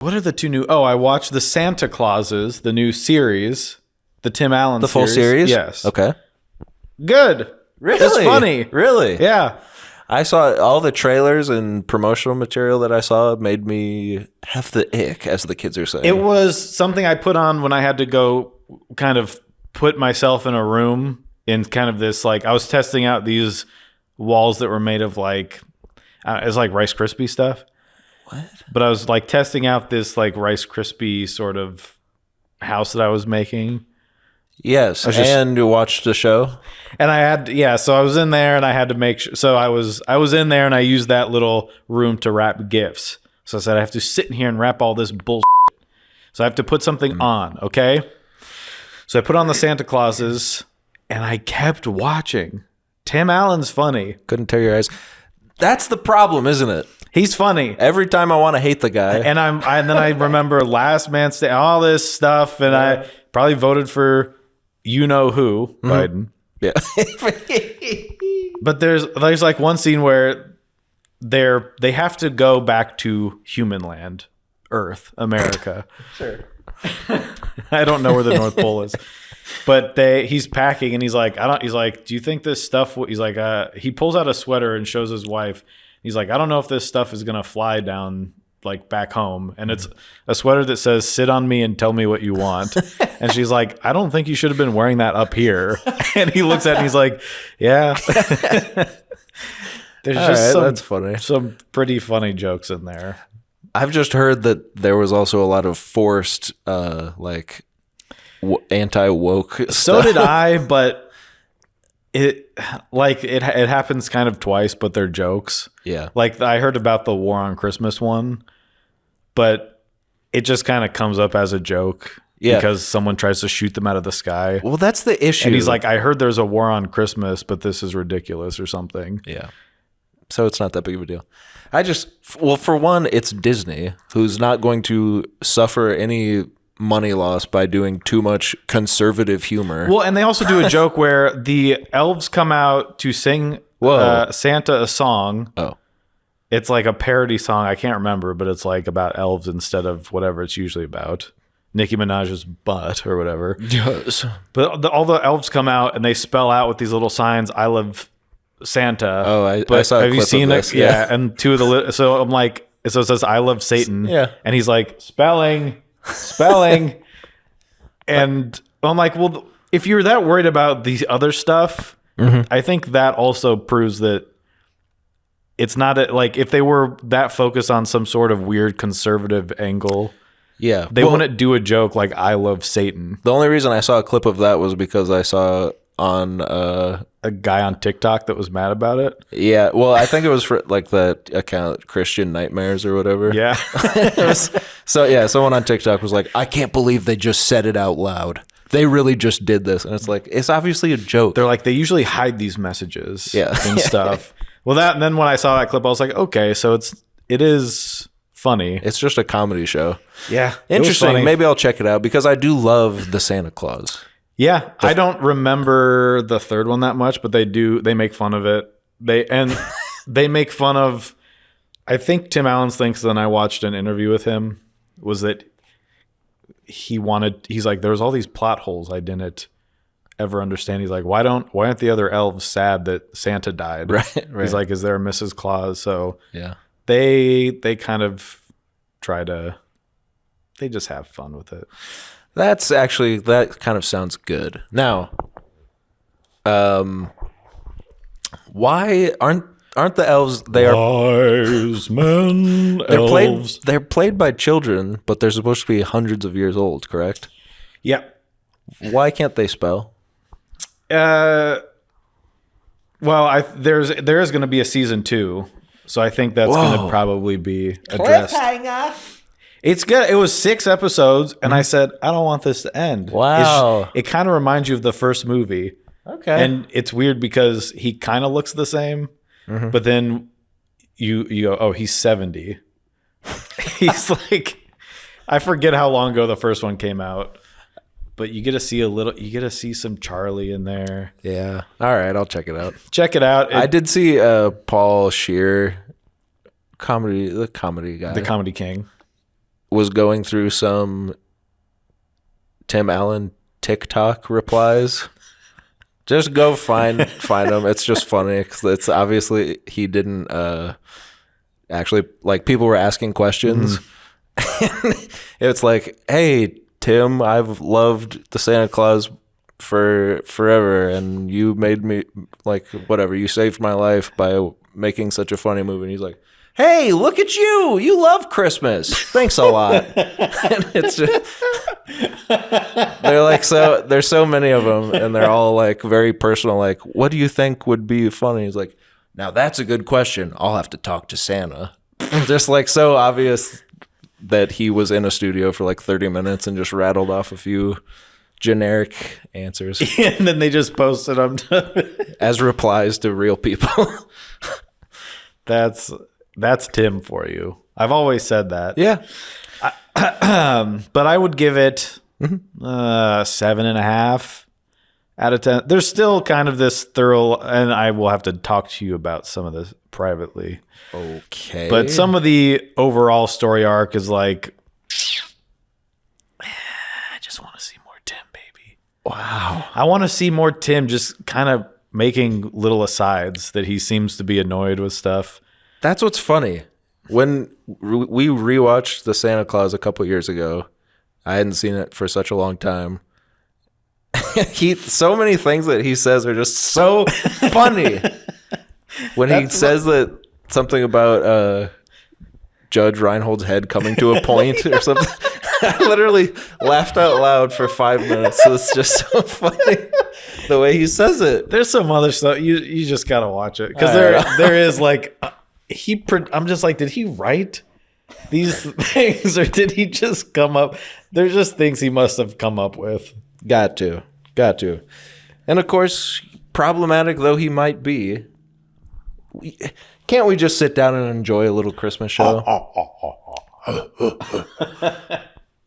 What are the two new? Oh, I watched the Santa Clauses, the new series, the Tim Allen, The full series? Yes. Okay. Good. Really? It's funny. Really? Yeah. I saw all the trailers and promotional material that I saw made me have the ick, as the kids are saying. It was something I put on when I had to go kind of put myself in a room in kind of this, like, I was testing out these walls that were made of like, it's like Rice Krispie stuff. What? But I was like testing out this like Rice Krispie sort of house that I was making. Yes, and you watched the show? And I had, so I was in there and I had to make sure. So I was in there and I used that little room to wrap gifts. So I said, I have to sit in here and wrap all this bullshit. So I have to put something on, okay? So I put on the Santa Clauses and I kept watching. Tim Allen's funny. Couldn't tear your eyes. That's the problem, isn't it? He's funny. Every time I want to hate the guy. And then I remember Last Man Standing, all this stuff, and I probably voted for you know who, Biden. Yeah. But there's like one scene where they have to go back to human land, Earth, America. Sure. I don't know where the North Pole is. But he's packing and he's like, do you think this stuff, he's like, he pulls out a sweater and shows his wife. He's like, I don't know if this stuff is going to fly down like back home. And it's a sweater that says, sit on me and tell me what you want. And she's like, I don't think you should have been wearing that up here. And he looks at it and he's like, yeah. There's just that's funny. Some pretty funny jokes in there. I've just heard that there was also a lot of forced, anti-woke stuff. So did I, but it happens kind of twice, but they're jokes. Yeah. Like I heard about the War on Christmas one, but it just kind of comes up as a joke because someone tries to shoot them out of the sky. Well, that's the issue. And he's like, I heard there's a war on Christmas, but this is ridiculous or something. Yeah. So it's not that big of a deal. For one, it's Disney, who's not going to suffer any money loss by doing too much conservative humor. Well, and they also do a joke where the elves come out to sing Santa a song. Oh. It's like a parody song. I can't remember, but it's like about elves instead of whatever it's usually about. Nicki Minaj's butt or whatever. Yes. But all the elves come out and they spell out with these little signs, I love Santa. Oh, I saw a have clip you seen of it? this. Yeah. And two of the so I'm like, so it says I love Satan. Yeah. And he's like, spelling. And I'm like, well, if you're that worried about the other stuff, I think that also proves that it's not like if they were that focused on some sort of weird conservative angle, they wouldn't do a joke like I love Satan. The only reason I saw a clip of that was because I saw on a guy on TikTok that was mad about it. Yeah, well, I think it was for like the account Christian Nightmares or whatever. Yeah. Someone on TikTok was like, I can't believe they just said it out loud. They really just did this. And it's like, it's obviously a joke. They're like, they usually hide these messages and Yeah. stuff. Well, and then when I saw that clip, I was like, okay, so it is funny. It's just a comedy show. Yeah. Interesting. Maybe I'll check it out because I do love the Santa Claus. Yeah. I don't remember the third one that much, but they make fun of it. They make fun of, I think Tim Allen's thing, because then I watched an interview with him, was that he's like, there was all these plot holes I didn't ever understand. He's like, why aren't the other elves sad that Santa died? Right. He's like, is there a Mrs. Claus? So yeah, they kind of they just have fun with it. that kind of sounds good. Now, why aren't the elves? They are wise men. Elves. They're played by children, but they're supposed to be hundreds of years old. Correct? Yeah. Why can't they spell? Well, there is going to be a season 2, so I think that's going to probably be addressed. It's good. It was 6 episodes, and I said, I don't want this to end. Wow. It kind of reminds you of the first movie. Okay. And it's weird because he kind of looks the same, but then you go, oh, he's 70. He's like, I forget how long ago the first one came out. But you get to see some Charlie in there. Yeah. All right, I'll check it out. Check it out. I did see Paul Scheer, the comedy guy. The Comedy King. was going through some Tim Allen TikTok replies. Just go find them. It's just funny because it's obviously he didn't actually, like, people were asking questions. It's like, hey, Tim, I've loved the Santa Claus for forever, and you made me, like, whatever, you saved my life by making such a funny movie. And he's like, hey, look at you, you love Christmas, thanks a lot. And it's just, they're like, so there's so many of them, and they're all like very personal, like, what do you think would be funny? He's like, now that's a good question, I'll have to talk to Santa. Just like so obvious that he was in a studio for like 30 minutes and just rattled off a few generic answers. And then they just posted them as replies to real people. That's Tim for you. I've always said that. Yeah. But I would give it 7.5 out of 10. There's still kind of this thorough, and I will have to talk to you about some of this privately. Okay. But some of the overall story arc is like, I just want to see more Tim, baby. Wow. I want to see more Tim just kind of making little asides that he seems to be annoyed with stuff. That's what's funny. When we rewatched The Santa Claus a couple years ago, I hadn't seen it for such a long time. So many things that he says are just so funny. When he says that something about Judge Reinhold's head coming to a point or something, I literally laughed out loud for 5 minutes. It's just so funny the way he says it. There's some other stuff you just gotta watch it because there is like I'm just like, did he write these things or did he just come up? There's just things he must have come up with. Got to. And of course, problematic though he might be, can't we just sit down and enjoy a little Christmas show?